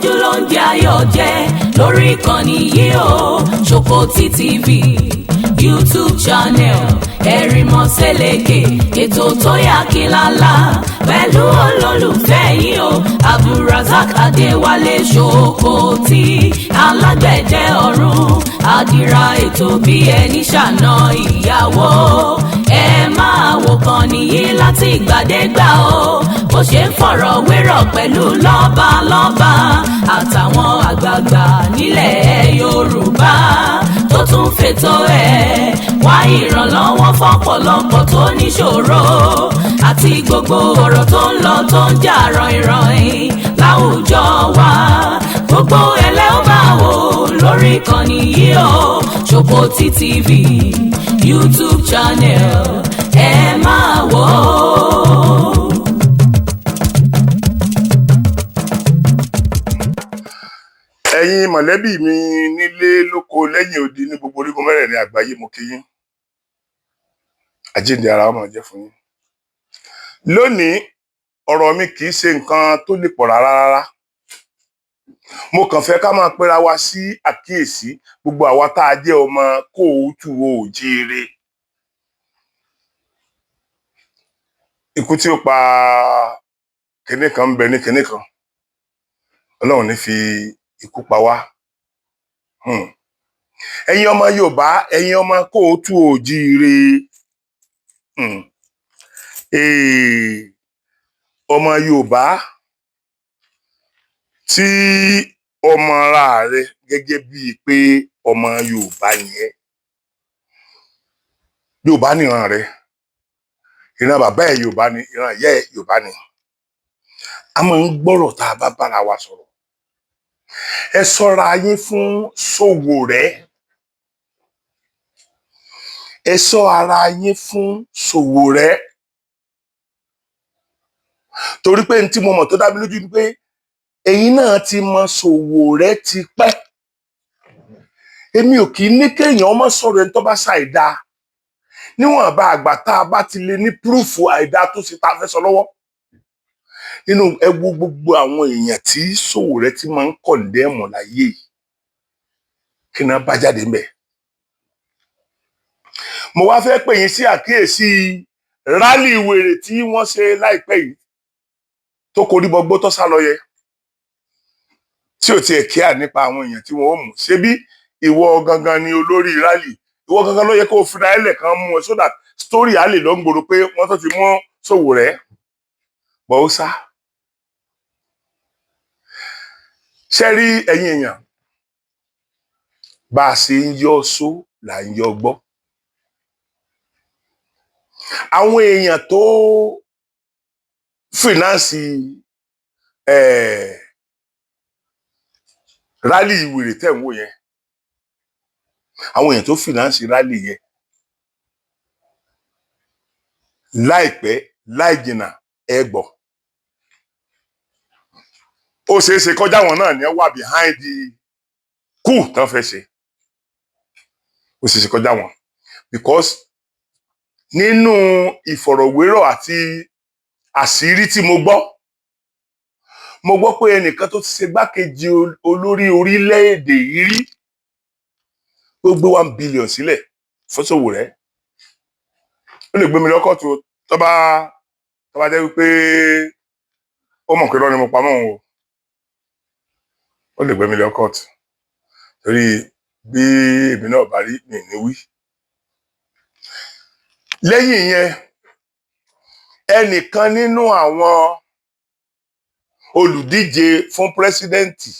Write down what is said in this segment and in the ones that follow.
ìpọ́njú ló ń jẹ ayọ̀ jẹ lórí ìkànnì yìí o Ṣòkòtì TV YouTube channel Ẹ̀rìnmọ́sẹ̀lẹ̀kẹ̀ ètò tó yà kílálà pẹ̀lú olólùfẹ́ yìí o Abdulrasaq Adéwálé Ṣòkòtì alágbẹ̀dẹ ọ̀run àdìrà ètò bí ẹni ṣàna ìyàwó ẹ máa wò kàn nìyí láti ìgbàdégbà o bó ṣe ń fọ̀rọ̀ wérọ̀ pẹ̀lú lọ́balọ́ba àtàwọn àgbààgbà nílẹ̀ Yorùbá tó tún fètò ẹ̀ wá ìrànlọ́wọ́ fọ́pọ̀lọpọ̀ tó níṣòro àti gbogbo ọ̀rọ̀ tó ń lọ tó ń jà ràn-ìràn láwùjọ wa gbogbo ẹlẹ́ ó máa wò lórí ìkànnì yìí o Ṣòkòtì TV YouTube channel ẹ máa wò ó. Ẹ̀yin mọ̀lẹ́bí mi nílé lóko lẹ́yìn odi ní gbogbo orígun mẹ́rẹ̀ẹ̀rin àgbáyé mo kí yín àjíǹde ara ọmọ jẹ́ fún yín. Lónìí ọ̀rọ̀ mi kì í ṣe nǹkan tó lè pọ̀ rárá. Mo kàn fẹ́ ká máa pera wa sí àkíyèsí gbogbo àwa tá a jẹ́ ọmọ kóòtù oòjíire. Ikú tí ó pa kinní kan ń bẹ ní kinní kan. Ọlọ́run ní fi ikú pa wá. Ẹ̀yin ọmọ Yorùbá, ẹ̀yin ọmọ kóòtù oòjíire. Ọmọ Yorùbá tí ọmọ ara rẹ gẹ́gẹ́ bíi pé ọmọ Yorùbá yẹn. Yorùbá nìran rẹ. Ìran bàbá ẹ̀ Yorùbá ni, ìran ìyá ẹ̀ Yorùbá ni. A máa ń gbọ́rọ̀ tá a bá bára wa sọ̀rọ̀. Ẹ ṣọ́ra yín fún Sowore. Ẹ ṣọ́ ara yín fún Sowore. Torí pé ní tí mo mọ̀ tó dá mi lójú ni pé ẹ̀yin náà ti mọ Sowore ti pẹ́. Èmi ò kì í ní kéèyàn ọmọ sọ̀rọ̀ ẹni tó bá ṣàìdá. Níwọ̀n bá àgbà tá a bá ti lè ní púrúfù àìdá tó ṣe tá a fẹ́ sọ lọ́wọ́. Nínú ẹ wo gbogbo àwọn èèyàn tí Sowore ti máa ń kọ̀ndẹ́mù láyé kí náà bá jáde ńbẹ̀. Mo wá fẹ́ pè yín sí àkíyèsí rálì wèrè tí wọ́n ṣe láìpẹ́ yìí tó korí bọgbó tó sá lọ yẹ tí ò tiẹ̀ kíá nípa àwọn èèyàn tí wọ́n ó mú. Ṣebí ìwọ gangan ni olórí rálì, ìwọ gangan ló yẹ kó fi ráìlẹ̀ kan mú ẹ so that story á lè lọ ń gbòòrò pé wọ́n tó ti mú Sowore bọ́ ó sá. Ṣé rí ẹ̀yin èèyàn bá a ṣe ń yọ só là ń yọ gbọ́. Àwọn èèyàn tó fìnánsì rálì ìwèrè tẹ̀ ń wò yẹn, àwọn èèyàn tó fìnánsì rálì yẹn láìpẹ́ láì jìnnà ẹ gbọ́. Ó ṣeé ṣe kọjá wọn náà ní wà behind the coup tán fẹ́ ṣe. Ó ṣeé ṣe kọjá wọn because nínú ìfọ̀rọ̀wérọ̀ àti àṣírí tí mo gbọ́ pé ẹnìkan tó ti ṣe gbákejì olórí orílẹ̀-èdè yìí rí ó gbé 1 billion sílẹ̀ fún Sowore. Ó lè gbé mi lọ́kọ̀ tó bá jẹ́ wípé ó mọ̀ pé lọ́ni mo pamọ́ òun o. Ó lè gbé mi lọ́kọ̀ torí bí èmi náà bá rí mi ní wí. Lẹ́yìn yẹn ẹnìkan nínú àwọn olùdíje fún pírẹsidẹ́ǹtì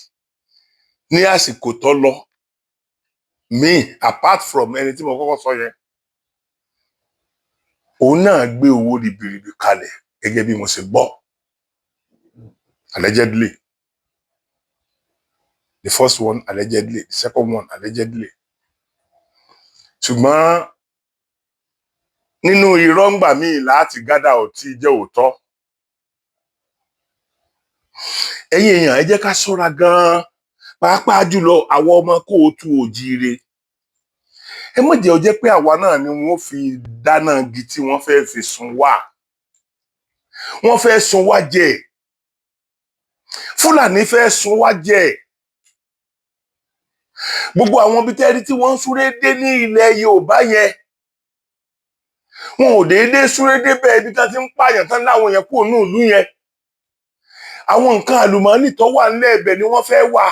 ní àsìkò tó lọ apart from ẹni tí mo kọ́kọ́ sọ yẹn, òun náà gbé owó ribiribi kalẹ̀ gẹ́gẹ́ bí mo ṣe gbọ́ allegedly. The first one allegedly, the second one allegedly. Ṣùgbọ́n nínú irọ́ ńgbà míì láti gádà ọtí jẹ́ òótọ́. Ẹ̀yin èèyàn ẹ jẹ́ ká ṣọ́ra gan-an pàápàá jùlọ àwọn ọmọ kóòtù oòjíire. Ẹ má jẹ́ ó jẹ́ pé àwa náà ni wọ́n fi dáná igi tí wọ́n fẹ́ fi sun wá. Wọ́n fẹ́ sun wá jẹ. Fúlàní fẹ́ sun wá jẹ. Gbogbo àwọn ibi tẹ́rí tí wọ́n ń súré dé ní ilẹ̀ Yorùbá yẹn, wọn ò déédéé súré dé bẹ́ẹ̀ ibi tán ti ń pààyàn tán láwọn yẹn kúrò ní ìlú yẹn. Àwọn nǹkan àlùmọ́ọ́nì tó wà nílẹ̀ ibẹ̀ ni wọ́n fẹ́ wà.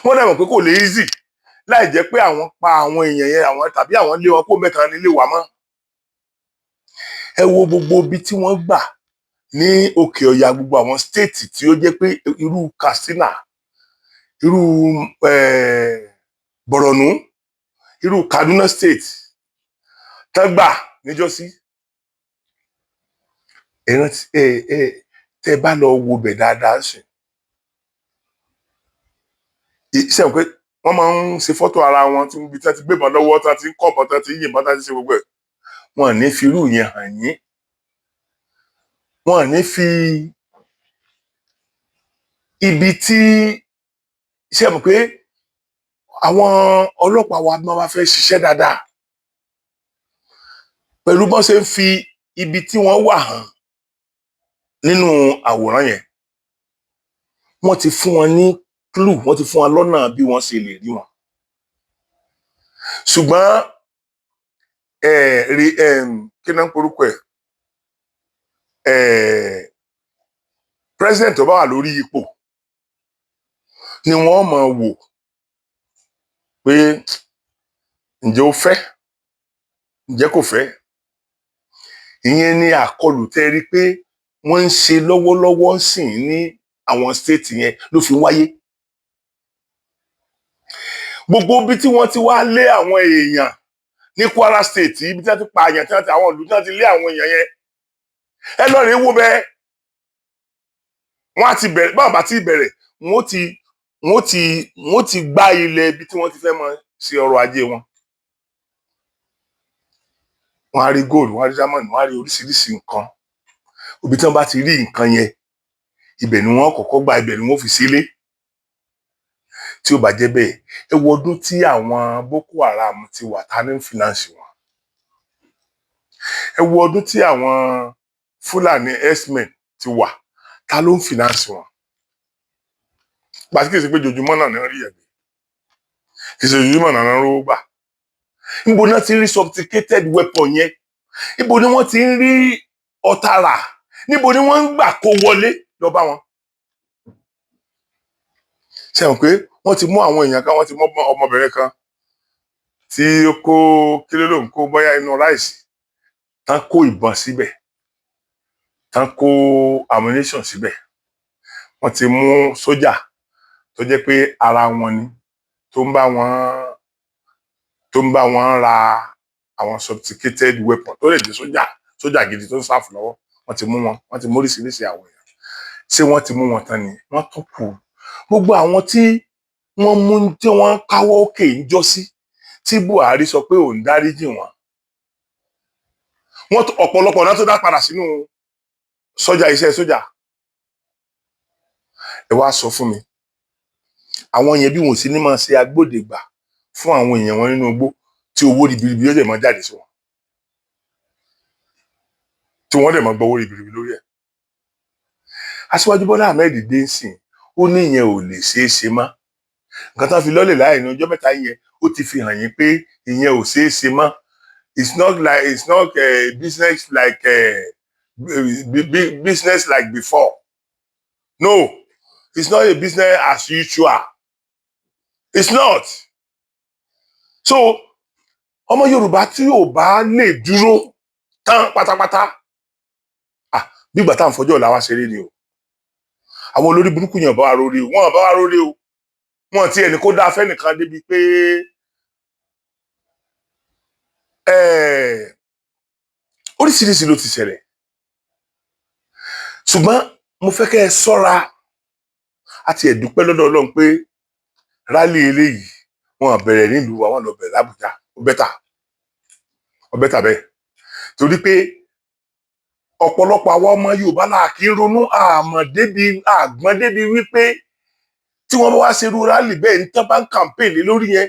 Wọ́n dẹ̀ mọ̀ pé kò lè easy láì jẹ́ pé àwọn pa àwọn èèyàn yẹn àwọn tàbí àwọn lé wọn kó mẹ́ta nílé wa mọ́. Ẹ wo gbogbo ibi tí wọ́n gbà ní òkè ọ̀yà, gbogbo àwọn stéètì tí ó jẹ́ pé irú Katsina, irú Borno, irú Kaduna state tán gbà níjọ́sí. Tẹ́ bá lọ wo bẹ̀ dáadáa sìn. Ṣé pé wọ́n máa ń ṣe fọ́tò ara wọn tí ibi tí wọ́n ti gbébọn lọ́wọ́ tí wọ́n ti ń kọ́bọn tí wọ́n ti ń yìnbọn tí wọ́n ti ṣe gbogbo ẹ̀. Wọn ò ní fi irú yẹn hàn yín. Wọn ò ní fi ibi tí ṣé mọ̀ pé àwọn ọlọ́pàá wa máa wá fẹ́ ṣiṣẹ́ dáadáa pẹ̀lú bọ́n ṣe ń fi ibi tí wọ́n wà hàn nínú àwòrán yẹn. Wọ́n ti fún wọn ní clue, wọ́n ti fún wọn lọ́nà bí wọ́n ṣe lè rí wọn. Ṣùgbọ́n kí náà ń porúkọ ẹ̀, president tó bá wà lórí ipò ni wọ́n máa wò pé ǹjẹ́ ó fẹ́, ǹjẹ́ kò fẹ́. Ìyẹn ni àkọlù tẹ́ rí pé wọ́n ń ṣe lọ́wọ́lọ́wọ́ sìn ní àwọn state yẹn ló fi wáyé. Gbogbo ibi tí wọ́n ti wá lé àwọn èèyàn ní Kwara state, ibi tí wọ́n ti pa àyàn tí wọ́n ti àwọn ìlú tí wọ́n ti lé àwọn èèyàn yẹn, ẹ lọ rèé wò bẹ́ẹ̀. Wọ́n á ti bẹ̀rẹ̀, báwọn bá ti bẹ̀rẹ̀ wọ́n ti gbá ilẹ̀ ibi tí wọ́n ti fẹ́ máa ṣe ọrọ̀ ajé wọn. Wọ́n á rí gold, wọ́n á rí diamond, wọ́n á rí oríṣiríṣi nǹkan. Ibi tí wọ́n bá ti rí nǹkan yẹn, ibẹ̀ ni wọ́n kọ́kọ́ gba, ibẹ̀ ni wọ́n fi sílé. Tí ó bá jẹ́ bẹ́ẹ̀, ẹ wo ọdún tí àwọn Boko Haram ti wà, ta ní finance wọn. Ẹ wo ọdún tí àwọn Fúlàní herdsmen ti wà, ta ló ń finance wọn. Pàṣẹ kìí ṣe pé jojúmọ́ náà ní rí ẹ̀gbẹ́, kìí ṣe jojúmọ́ náà ní rówó gbà. Níbo náà ti rí sophisticated weapon yẹn? Níbo ni wọ́n ti ń rí ọta rà? Níbo ni wọ́n ń gbà kó wọlé lọ bá wọn? Ṣé mọ̀ pé wọ́n ti mú àwọn èèyàn kan, wọ́n ti mú ọmọbìnrin kan tí ó kó kíló ló ń kó bóyá inú ráìsì, tán kó ìbọn síbẹ̀, tán kó ammunition síbẹ̀. Wọ́n ti mú sójà tó jẹ́ pé ara wọn ni tó ń bá wọn ra àwọn sophisticated weapon tó lè jẹ́ sójà gidi tó ń sáfù lọ́wọ́. Wọ́n ti mú wọn, wọ́n ti mú oríṣiríṣi àwọn èèyàn. Ṣé wọ́n ti mú wọn tán ni? Wọ́n tún kù. Gbogbo àwọn tí wọ́n mú tí wọ́n káwọ́ òkè ń jọ́sí tí Buhari sọ pé òun dáríjì wọn. Wọ́n ọ̀pọ̀lọpọ̀ náà tó dá padà sínú iṣẹ́ sójà. Ẹ wá sọ fún mi, àwọn yẹn bí wọn ò sí ní máa ṣe agbódegbà fún àwọn èèyàn wọn nínú igbó tí owó ribiribi yóò dẹ̀ máa jáde sí wọn, tí wọ́n dẹ̀ máa gbọ́ owó ribiribi lórí ẹ̀. Aṣíwájú Bọ́lá Ahmed dé sìn, ó ní ìyẹn ò lè ṣeé ṣe mọ́. Nǹkan tán fi lọ́lẹ̀ láàrin ọjọ́ mẹ́ta yẹn, ó ti fi hàn yín pé ìyẹn ò ṣeé ṣe mọ́. It's not business like before. No, it's not a business as usual. It's not. So ọmọ Yorùbá tí ò bá lè dúró tán pátápátá, bí ìgbà tá à ń fọjọ́ ọ̀la wá ṣeré ni o. Àwọn olórí burúkú yẹn bá wa rórí o, wọn bá wa rórí o. Wọn ti ẹni kó dá fẹ́nìkan débi pé oríṣiríṣi ló ti ṣẹlẹ̀. Ṣùgbọ́n mo fẹ́ kẹ́ ẹ ṣọ́ra àti ẹ̀dúpẹ́ lọ́dọ̀ Ọlọ́run pé rálì eléyìí wọn bẹ̀rẹ̀ nílùú wa, wọn lọ bẹ̀rẹ̀ l'Àbújá. Ó bẹ́tà bẹ́ẹ̀. Torí pé ọ̀pọ̀lọpọ̀ àwọn ọmọ Yorùbá là kí ń ronú àgbọ́n débi wípé tí wọ́n bá wá ṣerú rálì bẹ́ẹ̀ ní tán bá ń kàmpéènì lórí yẹn,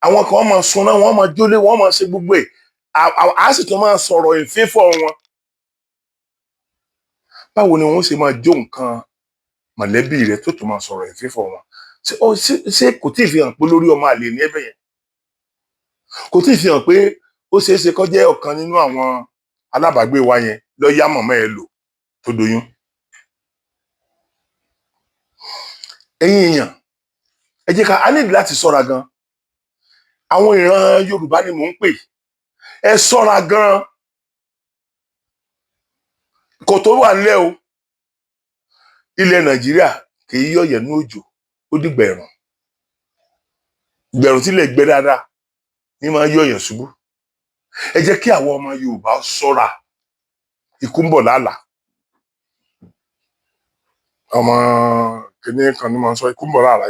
àwọn kan máa sunná, wọ́n máa jólé, wọ́n máa ṣe gbogbo ẹ̀. A sì tún máa sọ̀rọ̀ ìfẹ́fọ́ wọn. Báwo ni wọ́n ṣe máa jó nǹkan mọ̀lẹ́bí rẹ tó tó máa sọ̀rọ̀ ìfífọ̀ wọn ṣé kò tí ì fi hàn pé lórí ọmọ àlè ní ẹ̀bẹ̀ yẹn kò tí ì fi hàn pé ó ṣeé ṣe kó jẹ́ ọ̀kan nínú àwọn alábàágbé wa yẹn ló yá mọ̀mọ́ ẹ lò tó doyún. ẹ̀yin èèyàn ẹ jẹ́ ká a nílò láti ṣọ́ra gan àwọn ìran Yorùbá ni mò ń pè ẹ ṣọ́ra gan kò tó wà nílẹ̀ o ilẹ̀ Nàìjíríà kì í yọ̀yẹ̀ ní òjò ó dìgbà ẹ̀rùn ìgbẹ̀rùn tílẹ̀ gbẹ dáadáa ní máa yọ̀yẹ̀ ṣubú ẹ jẹ́ kí àwọn ọmọ Yorùbá ṣọ́ra ikú ń bọ̀ lálàá ọmọ kìnìún kan ní máa sọ ikú ń bọ̀ lálàá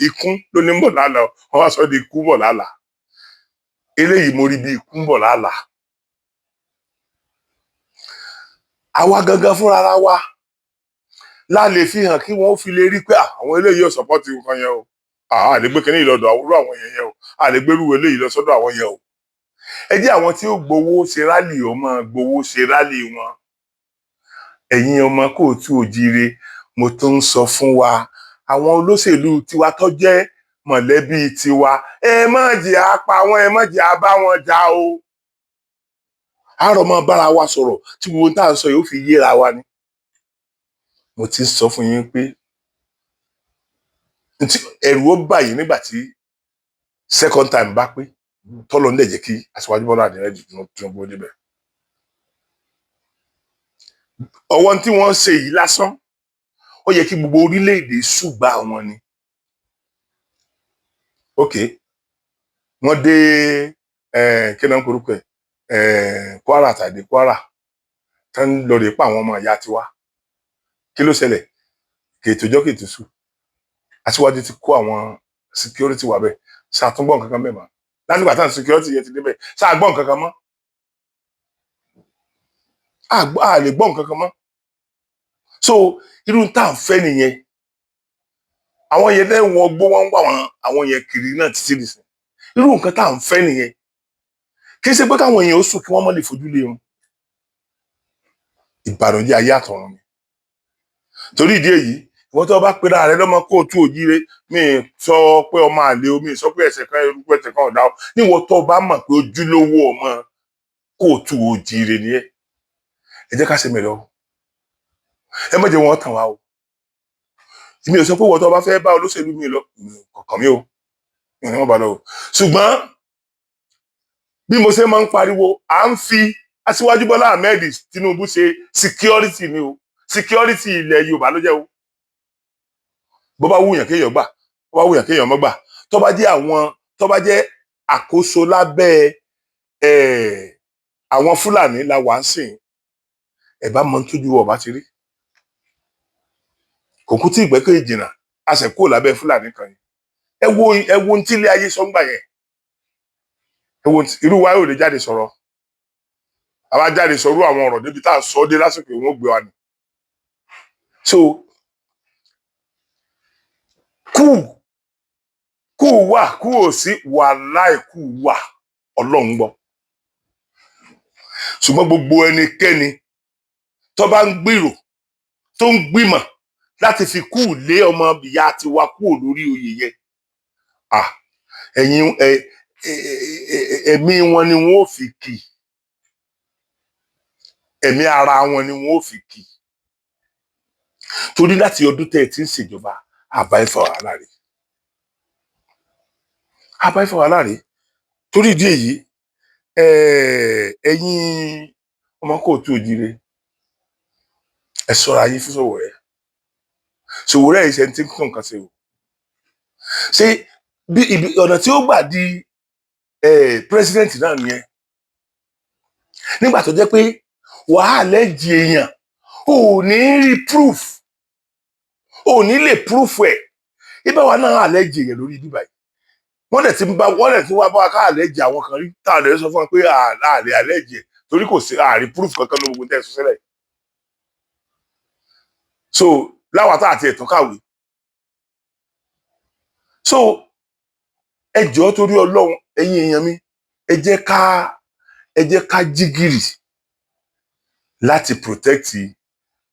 ikú ló ní ń bọ̀ lálàá wọn wá sọ di ikú ń bọ̀ lálàá eléyìí mo rí bí ikú ń bọ̀ lálàá àwa gangan fúnra wa la lè fi hàn kí wọn fi lè rí pé àwọn eléyìí ò sọpọ́tì nǹkan yẹn o a lè gbé kínní ìlọdọ àwòrán àwọn yẹn o a lè gbérú eléyìí lọ sọ́dọ̀ àwọn yẹn o ẹ jẹ́ àwọn tí ó gbowó ṣe rálì ó máa gbowó ṣe rálì wọn ẹ̀yin ọmọ Kóòtù Òjíire mo tó ń sọ fún wa àwọn olóṣèlú tiwa tó jẹ́ mọ̀lẹ́bí tiwa ẹ má jẹ́ apá wọn ẹ má jẹ́ abá wọn jà o àárọ̀ máa bára wa sọ̀rọ̀ tí gbogbo tá à ń sọ yóò fi yéra wa ni mo ti sọ fún yín pé ẹ̀rù ó bà yín nígbà tí second time bá pé tọ́lọ́ ń dẹ̀ jẹ́ kí Aṣíwájú Bọ́lá Ahmed Tinubu débẹ̀ ọwọ́ tí wọ́n ṣe yìí lásán ó yẹ kí gbogbo orílẹ̀-èdè ṣùgbà wọn ni ok wọ́n dé kí náà ń korúkọ ẹ̀ Kwara tàbí Kwara tán lọ rè pa àwọn ọmọ ìyá tiwa kí ló ṣẹlẹ̀ kètò ọjọ́ kètò sùn Aṣíwájú ti kó àwọn security wà bẹ́ẹ̀ ṣàtúngbọ̀n kankan bẹ́ẹ̀ mọ́ láti gbà tán security yẹn ti débẹ̀ ṣàgbọ̀n kankan mọ́ a lè gbọ́n kankan mọ́ so irú tá à ń fẹ́ nìyẹn àwọn yẹn lẹ́yìn wọn gbó wọn ń wà wọn àwọn yẹn kiri náà títí nìsín irú nǹkan tá à ń fẹ́ nìyẹn kì í ṣe pé káwọn èèyàn ó sùn kí wọ́n má lè fojú lé wọn ìbànújẹ́ ayé àtọ̀run ni torí ìdí èyí ìwọ́n tó bá pera rẹ lọ́mọ Kóòtù Òjíire mi sọ pé ọmọ àlè o mi sọ pé ẹsẹ̀ kan irúgbó ẹsẹ̀ kan ọ̀dà o níwọ̀n tó bá mọ̀ pé ojúlówó ọmọ Kóòtù Òjíire ni ẹ jẹ́ ká ṣe mẹ́lọ ẹ má jẹ́ wọn tàn wá o èmi ò sọ pé wọ́n tó bá fẹ́ bá olóṣèlú mi lọ kọ̀ọ̀kan mi o mi ò ní wọ́n bá lọ o ṣùgbọ́n bí mo ṣe máa ń pariwo à ń fi Aṣíwájú Bọ́lá Ahmed Tinubu ṣe security ni o security ilẹ̀ Yorùbá ló jẹ́ o bó bá wùyàn kéèyàn gbà bó bá wùyàn kéèyàn mọ́ gbà tó bá jẹ́ àkóso lábẹ́ àwọn Fúlàní la wà ń sìn ẹ bá mọ tójú ọba ti rí kò kú tí ìgbẹ́kẹ̀ ìjìnà a sì kúrò lábẹ́ Fúlàní kan yìí ẹ wo tí ilé ayé sọ ń gbà yẹn ẹ wo irú wa yóò lè jáde sọ̀rọ̀ àwa jáde sọ̀rọ̀ àwọn ọ̀rọ̀ débi tá a sọ dé lásìkò ìwọ̀n gbé wa ni so kú wà kú ò sí wàláì kú wà Ọlọ́run gbọ́ ṣùgbọ́n gbogbo ẹnikẹ́ni tó bá ń gbèrò tó ń gbìmọ̀ láti fi kú lé ọmọ ìyá tiwa kúrò lórí oyè yẹn ẹ̀yin ẹ̀mí wọn ni wọn ò fi kì ẹ̀mí ara wọn ni wọn ò fi kì torí láti ọdún tẹ́ ẹ ti ń ṣèjọba àbá ẹ̀fọ́ wàhálà rèé torí ìdí èyí ẹ̀yin ọmọ Kóòtù Òjíire ẹ ṣọ́ra yín fún Sowore yìí ṣe ń tí ń kàn kan ṣe o ṣé bí ọ̀nà tí ó gbà di president náà nìyẹn nígbà tó jẹ́ pé wàhálà ẹ̀jì èèyàn ò ní rí proof ò ní lè proof ẹ̀ ibà wà náà àlẹ́jì èèyàn lórí bíbá yìí wọ́n dẹ̀ ti wá bá wa ká àlẹ́jì àwọn kan rí táwọn ọ̀dẹ̀ sọ fún wa pé àlẹ́ àlẹ́jì ẹ̀ torí kò sí àrí proof kankan ló gbogbo tẹ́ ẹ sọ sílẹ̀ so láwa tá àti ẹ̀tàn kàwé so ẹ jọ̀ọ́ torí Ọlọ́run ẹ̀yin èèyàn mi ẹ jẹ́ ká jí gìrì láti protect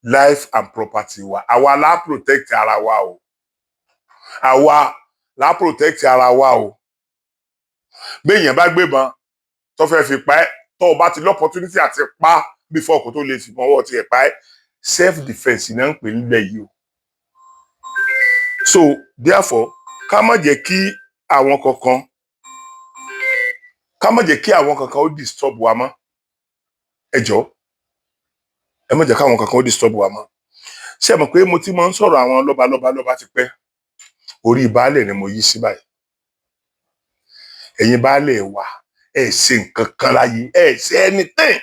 life and property wa àwa la protect ara wa o àwa la protect ara wa o béèyàn bá gbébọn tó fẹ́ fi pa ẹ́ tó o bá ti l'opportunity àti pa before kó tó lè fi mọ́wọ́ tiẹ̀ pa ẹ́ self defence náà ń pè nílẹ̀ yìí o so therefore ká má jẹ́ kí àwọn kankan ó disturb wa mọ́ ẹ jọ̀ọ́ ẹ má jẹ́ káwọn kankan ó disturb wa mọ́ ṣé ẹ mọ̀ pé mo ti máa ń sọ̀rọ̀ àwọn lọ́balọ́ba ti pẹ́ orí baálẹ̀ ni mo yí sí báyìí ẹ̀yin baálẹ̀ wa ẹ ṣe nǹkan kan láyé ẹ ṣe anything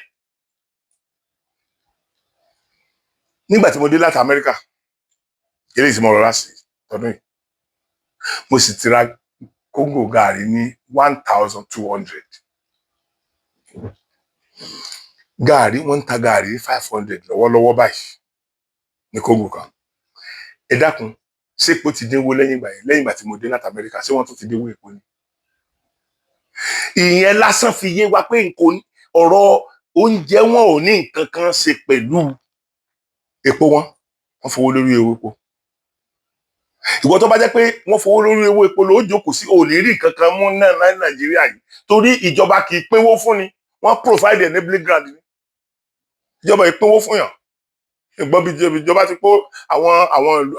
nígbà tí mo dé láti Amẹ́ríkà eléyìí tí mo rọra sí tọdún yìí mo sì ti ra kóńgò gààrí ní 1,200 gààrí wọ́n ń ta gààrí 500 lọ́wọ́lọ́wọ́ báyìí ní kóńgò kan ẹ dákun ṣé epo ti dínwó lẹ́yìn ìgbà tí mo dé láti Amẹ́ríkà ṣé wọ́n tún ti dínwó epo ni ìyẹn lásán fi yé wa pé nǹkan ọ̀rọ̀ oúnjẹ wọn ò ní nǹkan kan ṣe pẹ̀lú epo wọ́n fowó lórí owó epo ìwọ tó bá jẹ́ pé wọ́n fowó lórí owó epo ló jókòó sí ò ní rí nǹkan kan mú náà Nàìjíríà yìí torí ìjọba kì í pínwó fún ni wọ́n provide enabling grant ni ìjọba ìpínwó fún yàn ìgbọ́n bí ìjọba ti pé àwọn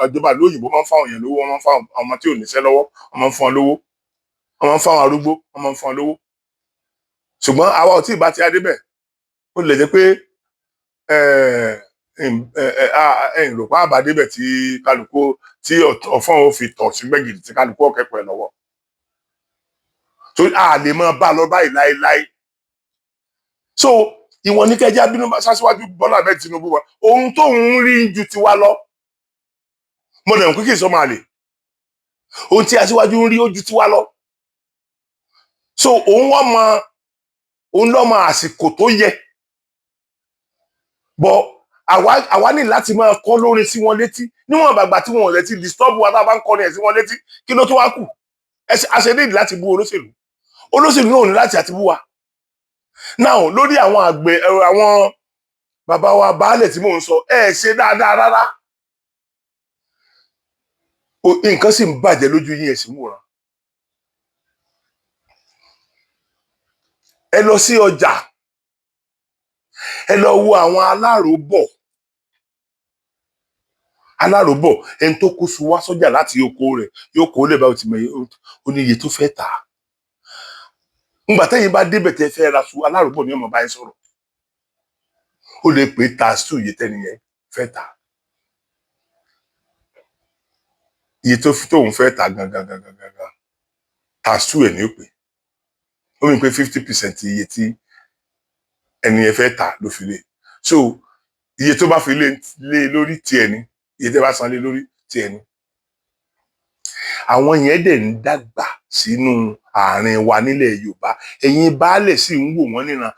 ìjọba lóyìnbó máa ń fáwọn èèyàn lówó wọ́n máa ń fáwọn ọmọ tí ò níṣẹ́ lọ́wọ́ wọ́n máa ń fún wọn lówó wọ́n máa ń fáwọn arúgbó wọ́n máa ń fún wọn lówó ṣùgbọ́n àwa ò tí ì bá ti adé bẹ̀ ó lè jẹ́ pé rò pa àbádé bẹ̀ tí kálukú tí ọ̀fọ́n ò fi tọ̀ sí gbẹ̀gìrì tí kálukú ọ̀kẹ́kọ̀ọ́ ẹ̀ lọ́wọ́ torí a lè máa bá lọ báyìí láéláé so ìwọ̀n ní kẹjá bínú Aṣíwájú Bọ́lá Ahmed Tinubu wa ohun tó ń rí ju tiwa lọ mo dẹ̀ ń kí kì í sọ máa lè ohun tí Aṣíwájú ń rí ó ju tiwa lọ so òun lọ́mọ àsìkò tó yẹ bọ́ àwa ní láti máa kọ́ lórin sí wọn létí níwọ̀n bàgbà tí wọn ò lẹ́tí disturb wa tá a bá ń kọrin ẹ̀ sí wọn létí kí ló tó wá kù àṣẹdéèdì láti bú olóṣèlú náà ní láti àti bú wa now lórí àwọn àgbẹ̀ àwọn bàbá wa baálẹ̀ tí mò ń sọ ẹ ṣe dáadáa rárá nǹkan sì ń bàjẹ́ lójú yín ẹ sì múra ẹ lọ sí ọjà ẹ lọ wo àwọn aláròbọ̀ ẹni tó kó su wá sọ́jà láti oko rẹ̀ yóò kó lè bá òtí mọ̀ ó ní iye tó fẹ́ tà á ńgbà tẹ́yìn bá débẹ̀ tẹ́ fẹ́ ra su aláròbọ̀ ní ọmọ bá ń sọ̀rọ̀ ó lè pè é ta sí òye tẹ́niyẹn fẹ́ tà iye tó fi tóun fẹ́ tà gangan ta sú ẹ̀ ní ó pè ó mi pé 50% iye tí ẹni ẹ fẹ́ tà ló fi lé so iye tó bá fi lé lórí tiẹ̀ ni iye tẹ́ bá san lé lórí tiẹ̀ ni àwọn yẹn dẹ̀ ń dàgbà sínú àárín wa nílẹ̀ Yorùbá ẹ̀yin baálẹ̀ sì ń wò wọ́n níran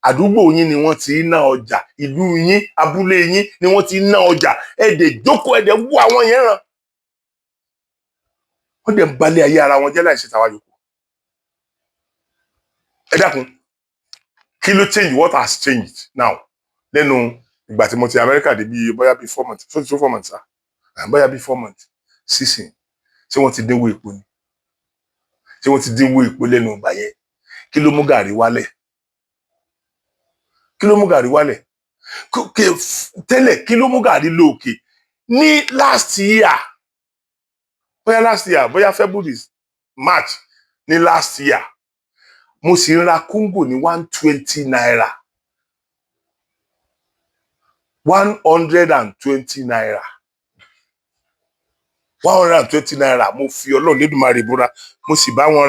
àdúgbò yín ni wọ́n ti ń ná ọjà ìlú yín abúlé yín ni wọ́n ti ń ná ọjà ẹ̀dẹ̀ jókòó ẹ̀dẹ̀ wú àwọn yẹn ràn wọ́n dẹ̀ ń balẹ̀ ayé ara wọn jẹ́ láìsí tàwa yòókù ẹ dákun kí ló change what has changed now lẹ́nu ìgbà tí mo ti Amẹ́ríkà dé bí bóyá bí 4 months so ti tó 4 months sa bóyá bí 4 months sísìn tí wọ́n ti dínwó epo ni tí wọ́n ti dínwó epo lẹ́nu ìgbà yẹn kí ló mú gàrí wálẹ̀ tẹ́lẹ̀ kí ló mú gàrí lóòkè ní last year bóyá February March ní last year mo sì ń ra kóńgò ní 120 naira 120 naira 120 naira mo fi Ọlọ́run Lédùmarè búra mo sì bá wọn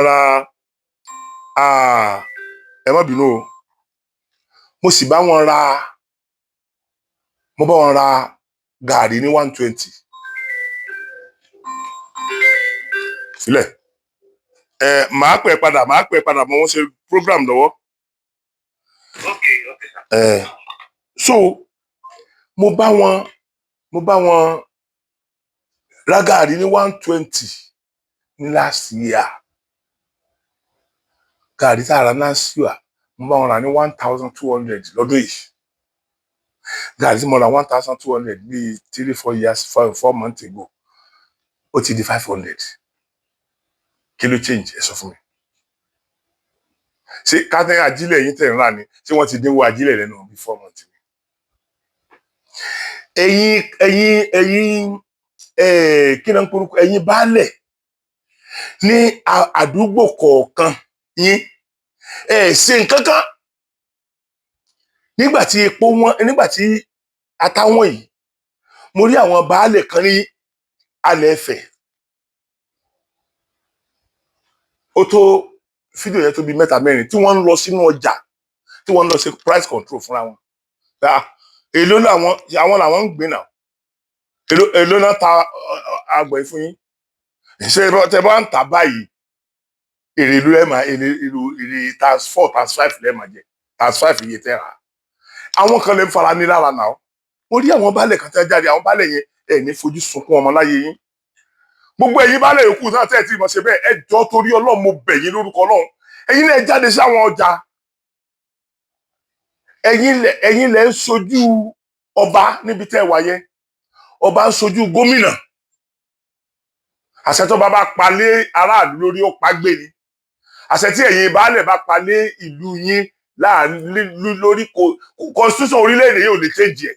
ra ẹ má bínú o mo bá wọn ra gàrí ní 120 sílẹ̀ màá pè padà mo wọ́n ṣe program lọ́wọ́ so mo bá wọn ra gàrí ní 120 ní last year gàrí tá a ra last year mo bá wọn rà ní 1,200 lọ́dún yìí gàrí tí mo ra 1,200 bíi 3-4 years 4 months ago ó ti di 500 kí ló change ẹ sọ fún mi ṣé kátẹ́ ajílẹ̀ yín tẹ̀ ń rà ni ṣé wọ́n ti dínwó ajílẹ̀ lẹ́nu bíi 4 months ago ẹ̀yin kí náà ń porúkọ ẹ̀yin baálẹ̀ ní àdúgbò kọ̀ọ̀kan yín ṣe nǹkan kan nígbà tí epo wọn nígbà tí ata wọn yìí mo rí àwọn baálẹ̀ kan ní alẹ́ Ẹ̀fẹ̀ ó tó fídíò yẹn tó bí 3-4 tí wọ́n ń lọ sínú ọjà tí wọ́n ń lọ ṣe price control fúnra wọn èló làwọn ń gbé náà èló náà ta àgbẹ̀ fún yín ṣe tẹ bá ń tà báyìí èrè ìlú ẹ̀ máa èrè ×4 ×5 lẹ́ẹ̀ máa jẹ ×5 iye tẹ́ ra àwọn kan lè ń fara ní lára náà mo rí àwọn baálẹ̀ kan tẹ́ jáde àwọn baálẹ̀ yẹn ẹ̀ ní fojú sunkún ọmọ láyé yín gbogbo ẹ̀yin baálẹ̀ yòókù náà tẹ́ ẹ̀ tí mo ṣe bẹ́ẹ̀ ẹ jọ̀ọ́ torí Ọlọ́run mo bẹ̀ yín lórúkọ Ọlọ́run ẹ̀yin náà jáde sáwọn ọjà ẹ̀yin lẹ ń sojú ọba níbi tẹ́ wà yẹn ọba ń sojú gómìnà àṣẹ tó bá palẹ̀ aráàlú lórí ó pagbé ni àṣẹ tí ẹ̀yin baálẹ̀ bá palẹ̀ ìlú yín láàrin lórí constitution orílẹ̀-èdè yìí ò lè change ẹ̀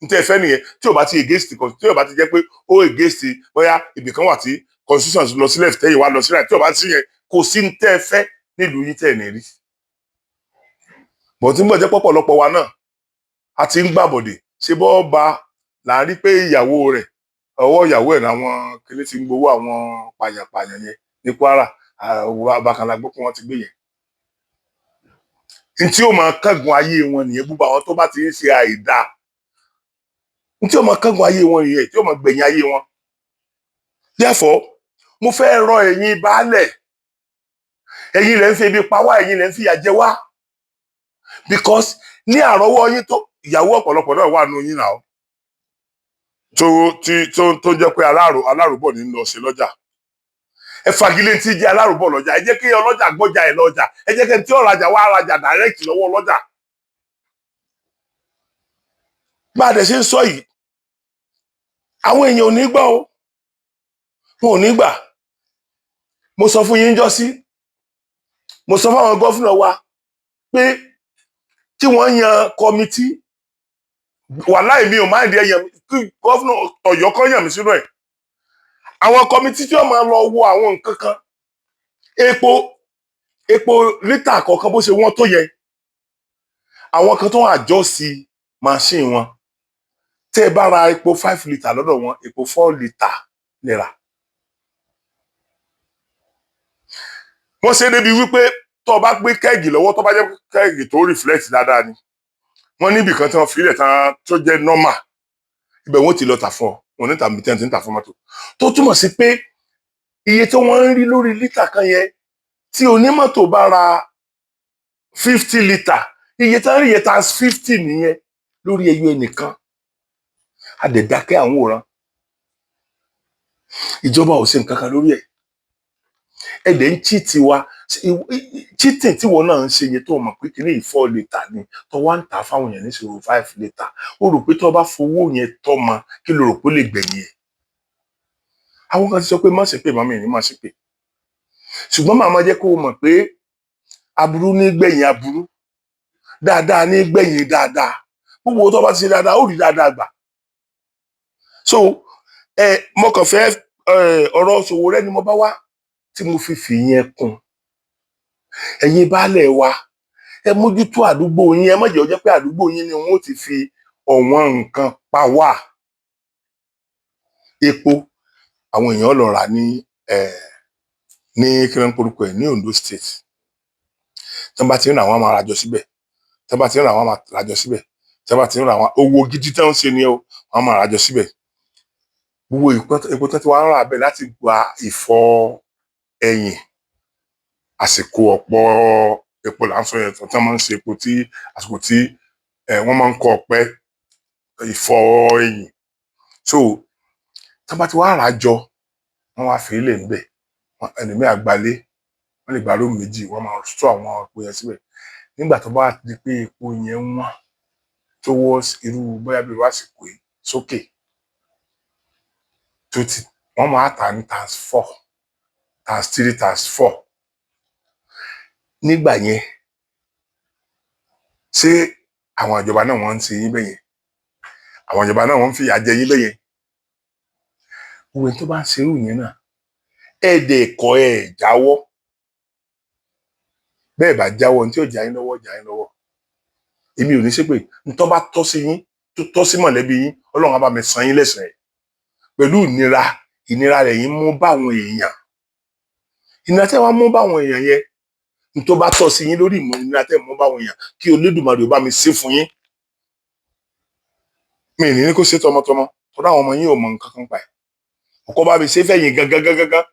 nítorí ẹ̀fẹ́ nìyẹn tí ò bá ti against tí ò bá ti jẹ́ pé ó against bóyá ibìkan wà tí constitution lọ sílẹ̀ tẹ́yìn wá lọ sílẹ̀ tí ò bá ti yẹn kò sí ní tẹ́ ẹ fẹ́ nílùú yín tẹ́ ẹ̀ ní rí bọ̀ tí ń bọ̀ jẹ́ pọ̀pọ̀lọpọ̀ wa náà a ti ń gbàbọ̀dè ṣe bọ́ ọba là ń rí pé ìyàwó rẹ̀ ọwọ́ ìyàwó ẹ̀ làwọn kìnìún ti ń gbowó àwọn pààyàn yẹn ní Kwara abakànlá gbọ́ pé wọ́n ti gbé yẹn n tí ó máa kángun ayé wọn nìyẹn gbogbo àwọn tó bá ti ń ṣe àìdá n tí ó máa kángun ayé wọn nìyẹn tí ó máa gbẹ̀yìn ayé wọn therefore mo fẹ́ rọ ẹ̀yin baálẹ̀ ẹ̀yin lẹ́ ń fi ebi pa wá ẹ̀yin lẹ́ ń fìyà jẹ wá because ní àrọ́wọ́ yín tó ìyàwó ọ̀pọ̀lọpọ̀ náà wà nù yín náà tó jẹ́ pé alárùbọ̀ ní lọ ṣe lọ́jà ẹ fagilé tí jẹ́ alárùbọ̀ lọ́jà ẹ jẹ́ kí ọlọ́jà gbọ́jà ẹ̀ lọ́jà ẹ jẹ́ kí tí ọ̀rajà wá rajà direct lọ́wọ́ ọlọ́jà bá a dẹ̀ ṣe ń sọ yìí àwọn èèyàn ò ní gbà o wọn ò ní gbà mo sọ fún yín jọ́sí mo sọ fún àwọn gọ́fúnà wa pé tí wọ́n yan kọmití wàláì mi ò máa ń di ẹyàn kí gọ́fúnà Ọ̀yọ́ kan yàn mí sínú ẹ̀ àwọn kọmití tí wọ́n máa lọ wo àwọn nǹkan kan epo lítà kọ̀ọ̀kan bó ṣe wọ́n tó yẹ àwọn kan tó ń àjọ sí machine wọn tẹ́ ẹ bá ra epo 5 litre lọ́dọ̀ wọn epo 4 litre lè rà wọ́n ṣe débi wípé tó bá gbé kẹ́ẹ̀gì lọ́wọ́ tó bá jẹ́ kẹ́ẹ̀gì tó reflect dáadáa ni wọ́n níbì kan tí wọ́n filẹ̀ tán tó jẹ́ normal ibẹ̀ wọ́n ti lọ tà fún ọ wọn ní tàbí tẹ́ǹtì ń tà fún mọ́tò tó túmọ̀ sí pé iye tí wọ́n ń rí lórí lítà kan yẹn tí onímọ́tò bá ra 50 litre iye tí wọ́n rí yẹn times 50 nìyẹn lórí ẹyọ ẹnìkan àdẹ̀dákẹ́ àwọn òran ìjọba ò ṣe nǹkan kan lórí ẹ̀ ẹ̀dẹ̀ ń chíìtì wa cheating tí wọn náà ń ṣe yẹn tó mọ̀ pé kí ní 4 litre ni tó wá ń tà fáwọn èèyàn ní 5 litre ó rò pé tó bá fowó yẹn tọ́ ma kí ló rò pé lè gbẹ̀yìn ẹ̀ àwọn kan ti sọ pé má ṣe pé màmí ní má ṣe pé ṣùgbọ́n màmá jẹ́ kó o mọ̀ pé aburú ní gbẹ̀yìn aburú dáadáa ní gbẹ̀yìn dáadáa gbogbo tó bá ti ṣe dáadáa ó rí dáadáa gbà so mo kàn fẹ́ ọ̀rọ̀ Sowore ni mo bá wá tí mo fi yẹn kún ẹ̀yin baálẹ̀ wa ẹ mójútó àdúgbò yín ẹ má jẹ́ ó jẹ́ pé àdúgbò yín ni wọ́n ti fi ọ̀wọ́n nǹkan pa wá epo àwọn èèyàn lọ rà ní kíran porúkọ ẹ̀ ní Ondo State tí wọ́n bá ti ń ra àwọn máa rajọ síbẹ̀ tí wọ́n bá ti ń ra àwọn máa rajọ síbẹ̀ tí wọ́n bá ti ń ra àwọn owó gidi tí wọ́n ń ṣe ni wọ́n máa rajọ síbẹ̀ gbogbo epo tí wọ́n rà bẹ́ẹ̀ láti gba ìfọ ẹ̀yìn àsìkò ọ̀pọ̀ epo là ń sọ yẹn tí wọ́n máa ń ṣe epo tí àsìkò tí wọ́n máa ń kọ ọ̀pẹ ìfọ ẹ̀yìn so tí wọ́n bá ti wá rà jọ wọ́n wá fi ilé níbẹ̀ ẹlòmíì àgbálé wọ́n lè gba róòmù 2 wọ́n máa sọ àwọn epo yẹn síbẹ̀ nígbà tó bá di pé epo yẹn wọ́n towards irú bóyá bí irú àsìkò yìí sókè tó ti wọ́n máa tà ní ×4 ×3 ×4 nígbà yẹn ṣé àwọn ìjọba náà wọ́n ń ṣe yín bẹ́yẹn àwọn ìjọba náà wọ́n ń fìyà jẹ yín bẹ́yẹn òwe tó bá ń ṣerú yẹn náà ẹ̀ẹ́dẹ̀ẹ̀kọ́ ẹ̀ jáwọ́ bẹ́ẹ̀ bá jáwọ́ ní tí ò já yín lọ́wọ́ èmi ò ní ṣépè ntọ́ bá tọ́ sí yín tó tọ́ sí mọ̀lẹ́bí yín Ọlọ́run á bá mi san yín lẹ́san ẹ̀ pẹ̀lú ìnira rẹ̀ yín mú báwọn èèyàn ìnira tẹ́ wọ́n mú báwọn èèyàn yẹn ntọ́ bá tọ́ sí yín lórí ìnira tẹ́ mú báwọn èèyàn kí Olódùmarè ó bá mi ṣe fún yín mi ì ní kó ṣe tọmọtọmọ tọ́lá àwọn ọmọ yín ò mọ nǹkan kan pa ẹ̀ ọkọ bá mi ṣe fẹ̀yìn gangan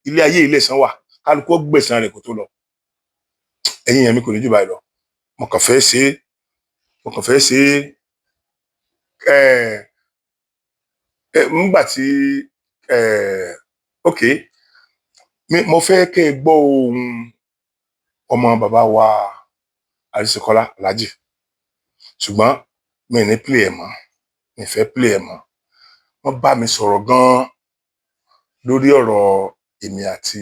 ilé ayé ilé ẹ̀san wà kálukú gbẹ̀san rẹ̀ kó tó lọ ẹ̀yin yẹn mi kò ní jù báyìí lọ mo kàn fẹ́ ṣe nígbà tí ok mo fẹ́ kẹ́ ẹ gbọ́ ohun ọmọ bàbá wa Àrísíkọ́lá Alhaji ṣùgbọ́n mi ní play ẹ̀ mọ́ mi fẹ́ play ẹ̀ mọ́ wọ́n bá mi sọ̀rọ̀ gan-an lórí ọ̀rọ̀ èmi àti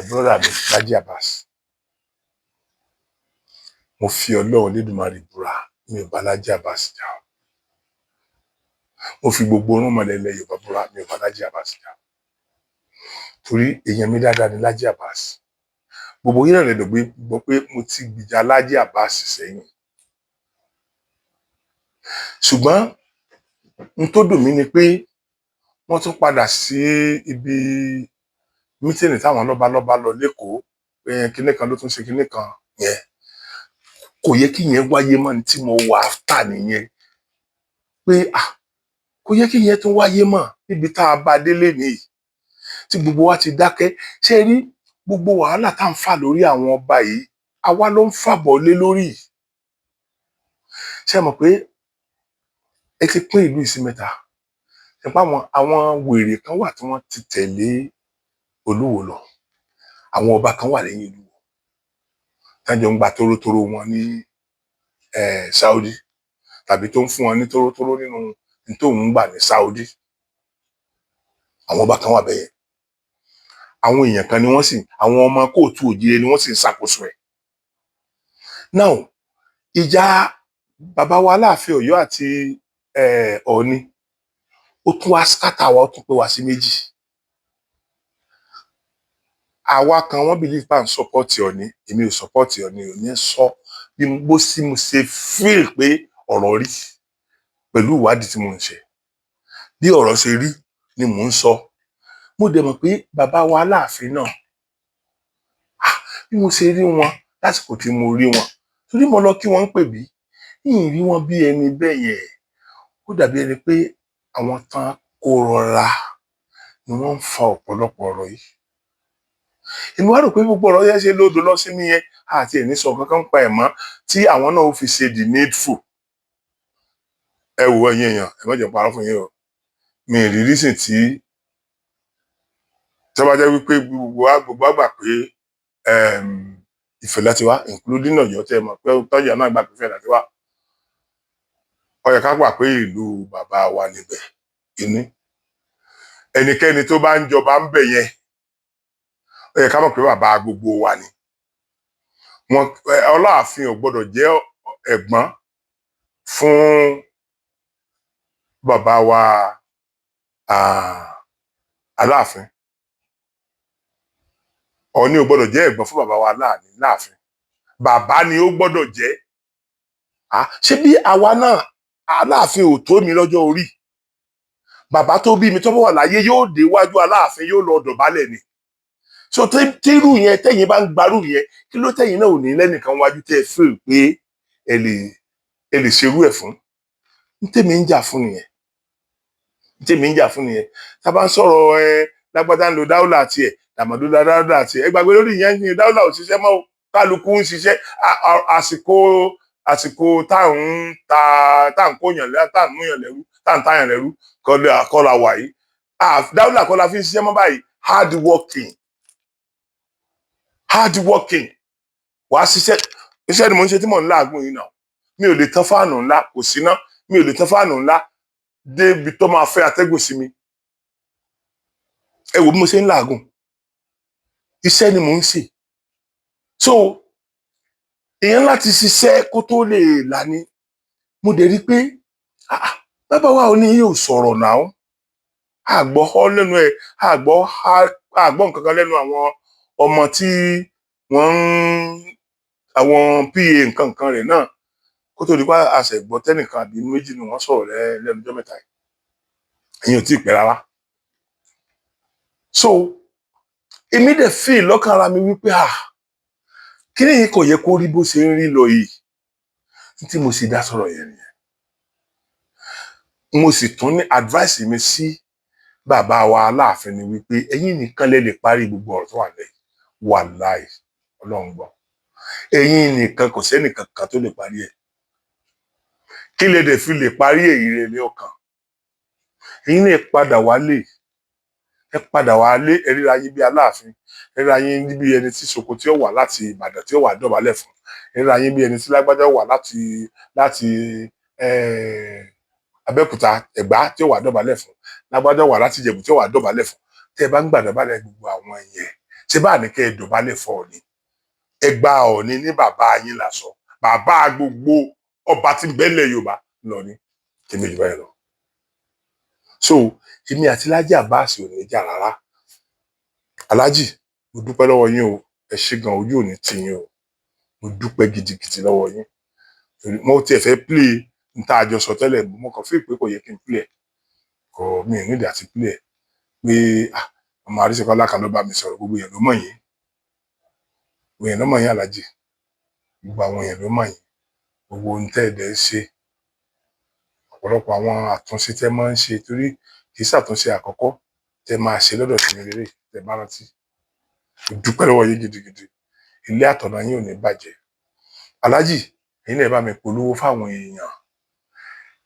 brother mi Laji Abbas mo fi Ọlọ́run Olódùmarè búra mi ò bá Laji Abbas jà mo fi gbogbo orún mọ̀lẹ́lẹ̀ Yorùbá búra mi ò bá Laji Abbas jà torí èèyàn mi dáadáa ni Laji Abbas gbogbo yín náà lè gbọ́ pé mo ti gbìjà Laji Abbas sẹ́yìn ṣùgbọ́n n tó dùn mí ni pé wọ́n tún padà sí ibi mítìnì táwọn lọ́balọ́ba lọ lẹ́kọ̀ọ́ pé kinní kan ló tún ṣe kinní kan yẹn kò yẹ kí yẹn wáyé mọ́ ní tí mo wà áfítà nìyẹn pé kò yẹ kí yẹn tún wáyé mọ́ níbi tá a bá délé nìyí tí gbogbo wa ti dákẹ́ ṣé rí gbogbo wàhálà tá à ń fà lórí àwọn ọba yìí àwa ló ń fàbọ̀ lé lórí ṣé mọ̀ pé ẹ ti pín ìlú ìsí mẹ́ta nípa àwọn wèrè kan wà tí wọ́n ti tẹ̀lé Olúwo lọ àwọn ọba kan wà lẹ́yìn Olúwo tájọ ń gba tórótóró wọn ní Saudi tàbí tó ń fún wọn ní tórótóró nínú tó ń gbà ní Saudi àwọn ọba kan wà bẹ́yẹn àwọn èèyàn kan ni wọ́n sì àwọn ọmọ kóòtù òjìrè ni wọ́n sì ń ṣàkóso ẹ̀ now ìjà bàbá wa Aláàfin Ọ̀yọ́ àti Ọọ̀ni ó tún wá skátà wa ó tún pé wá sí méjì àwa kan wọ́n believe pa n support Ọọ̀ni èmi ò support Ọọ̀ni ò ní sọ bí bó sì mo ṣe feel pé ọ̀rọ̀ rí pẹ̀lú ìwádìí tí mo ń ṣe bí ọ̀rọ̀ ṣe rí ni mò ń sọ mo dẹ̀ mọ̀ pé bàbá wa Aláàfin náà bí mo ṣe rí wọn lásìkò tí mo rí wọn torí mo lọ kí wọ́n ń pè bí yìnyín rí wọn bí ẹni bẹ́ẹ̀ yẹn ó dàbí ẹni pé àwọn tán kó rọra ni wọ́n ń fa ọ̀pọ̀lọpọ̀ ọ̀rọ̀ yìí èmi wá rò pé gbogbo ọ̀rọ̀ yẹn ṣe lódò lọ sí mi yẹn àti ẹni sọ kankan pa ẹ̀ mọ́ tí àwọn náà ó fi ṣe the needful ẹ wò ẹ̀yin èèyàn ẹ má jẹ́ parọ́ fún yín o mi ì rí rísìn tí bá jẹ́ wípé gbogbo àgbà pé Ìfẹ́ láti wá including Ọ̀yọ́ tẹ́ mọ̀ pé tọ́jà náà gbà pé Ìfẹ́ láti wá ó yẹ ká gbà pé ìlú bàbá wa níbẹ̀ ìní ẹnikẹ́ni tó bá ń jọba ń bẹ̀ yẹn ó yẹ ká mọ̀ pé bàbá gbogbo wa ni wọn Ọláàfin ò gbọdọ̀ jẹ́ ẹ̀gbọ́n fún bàbá wa Aláàfin Ọọ̀ni ò gbọdọ̀ jẹ́ ẹ̀gbọ́n fún bàbá wa Láàfin bàbá ni ó gbọdọ̀ jẹ́ ṣé bí àwa náà Aláàfin ò tó mi lọ́jọ́ orí bàbá tó bí mi tó bá wà láyé yóò déwájú Aláàfin yóò lọ dọ̀bálẹ̀ ni so tírú yẹn tẹ́yìn bá ń gbarú yẹn kí ló tẹ́yìn náà ò ní lẹ́nìkan wájú tẹ́ ẹ feel pé ẹ lè ṣerú ẹ̀ fún tèmi ń jà fún nìyẹn tá a bá ń sọ̀rọ̀ lágbádá ń lo dáúlà tiẹ̀ dàmọ́dó dáúlà tiẹ̀ ẹ gbàgbé lórí ìyẹn ní dáúlà ò ṣiṣẹ́ mọ́ kálukú ń ṣiṣẹ́ àsìkò táwọn kóyàn lẹ́rú táwọn múyàn lẹ́rú táwọn táyàn lẹ́rú kọ́lá wà yìí dáúlà kọ́lá fi ń ṣiṣẹ́ mọ́ báyìí hard working wàá ṣiṣẹ́ iṣẹ́ ni mo ń ṣe tí mò ń làágùn yìí náà. Mi ò lè tan fáànù ńlá, kò síná, mi ò lè tan fáànù ńlá débi tó máa fẹ́ atẹ́gùn sí mi. Ẹ wò bí mo ṣe ń làágùn. Iṣẹ́ ni mò ń ṣe. So èèyàn láti ṣiṣẹ́ kó tó lè là ní. Mo dẹ̀ rí pé bàbá wa ò ní yóò sọ̀rọ̀ náà. Àgbọ̀ họ lẹ́nu ẹ̀, àgbọ̀ nǹkan kan lẹ́nu àwọn ọmọ tí wọ́n ń àwọn PA nǹkan kan rẹ̀ náà kó tó di pé àṣẹ̀gbọ́ tẹ́nìkan àbí méjì ni wọ́n sọ̀rọ̀ lẹ́nu ọjọ́ mẹ́ta yìí. Ẹ̀yin ò tí ì pẹ́ rárá. So èmi dẹ̀ feel lọ́kàn ara mi wípé kí ni kò yẹ kó rí bó ṣe ń rí lọ yìí. Tí mo sì dá sọ̀rọ̀ yẹn nìyẹn. Mo sì tún ní advice mi sí bàbá wa Aláàfin ni wípé ẹ̀yin nìkan lè parí gbogbo ọ̀rọ̀ tó wà lẹ́yìn. Wàláì Ọlọ́run gbọ́. Ẹ̀yin nìkan kò sẹ́ni kankan tó lè parí ẹ̀. Kí lè dẹ̀ fi lè parí èyí rẹ̀ ní ọkàn. Ẹ̀yin lè padà wálé. Ẹ padà wálé, ẹ ríra yín bí Aláàfin. Ẹ ríra yín bí ẹni tí Ṣòkòtò tí ó wà láti Ìbàdàn tí ó wà dọ̀bálẹ̀ fún. Ẹ ríra yín bí ẹni tí Lágbájá wà láti Abẹ́òkúta, Ẹ̀gbá tí ó wà dọ̀bálẹ̀ fún. Lágbájá wà láti Ìjẹ̀bú tí ó wà dọ̀bálẹ̀ fún. Tẹ́ ẹ bá ń gbà dọ̀bálẹ̀ gbogbo àwọn yẹn, ṣé bá ní kẹ́ ẹ dọ̀bálẹ̀ fún Ọọ̀ni? Ẹgbà Ọọ̀ni ní bàbá yín lásọ. Bàbá gbogbo ọba tí ń bẹ nílẹ̀ Yorùbá lọ ní kí méjì báyìí lọ. So èmi àti Láàjì Abbas ò ní jà rárá. Aláàjì, mo dúpẹ́ lọ́wọ́ yín o. Ẹ ṣé gan, ojú ò ní tì yín o. Mo dúpẹ́ gidigidi lọ́wọ́ yín. Mo tiẹ̀ fẹ́ play n tá a jọ sọ tẹ́lẹ̀, mo kàn feel pé kò yẹ kí n play ẹ̀. Kò mi ò need àti play ẹ̀. Pé ọmọ Arísẹ́kọ́lá kan ló bá mi sọ̀rọ̀, gbogbo èèyàn ló mọ̀ yín. Gbogbo èèyàn ló mọ̀ yín Aláàjì. Gbogbo àwọn èèyàn ló mọ̀ yín. Gbogbo ohun tẹ́ ẹ dẹ̀ ṣe. Ọ̀pọ̀lọpọ̀ àwọn àtúnṣe tẹ́ máa ń ṣe torí kì í ṣàtúnṣe àkọ́kọ́ tẹ́ máa ṣe lọ́dọ̀ sí mi rere tẹ́ bá rántí. Mo dúpẹ́ lọ́wọ́ yín gidigidi. Ilé àtọ̀nà yín ò ní bàjẹ́. Aláàjì, ẹ̀yin náà bá mi polówó fáwọn èèyàn.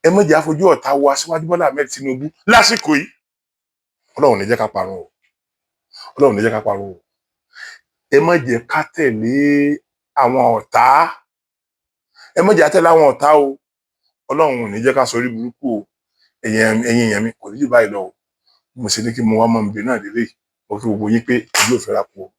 Ẹ má jẹ́ àfojú ọ̀tá wo Aṣíwájú Bọ́lá Ahmed Tinubu lásìkò yìí. Ọlọ́run ní jẹ́ ká parun o. Ọlọ́run ní jẹ́ ká parun o. Ẹ má jẹ́ ká tẹ̀lé àwọn ọ̀tá. Ẹ má jẹ́ àtẹ̀lé àwọn ọ̀tá o. Ọlọ́run ní jẹ́ ká sọ orí burúkú o. Ẹ̀yin èèyàn mi kò ní jù báyìí lọ o. Mo ṣe ní kí mo wá mọ́ mi náà délé. Mo kí gbogbo yín pé ìlú ò fẹ́ ra kú o.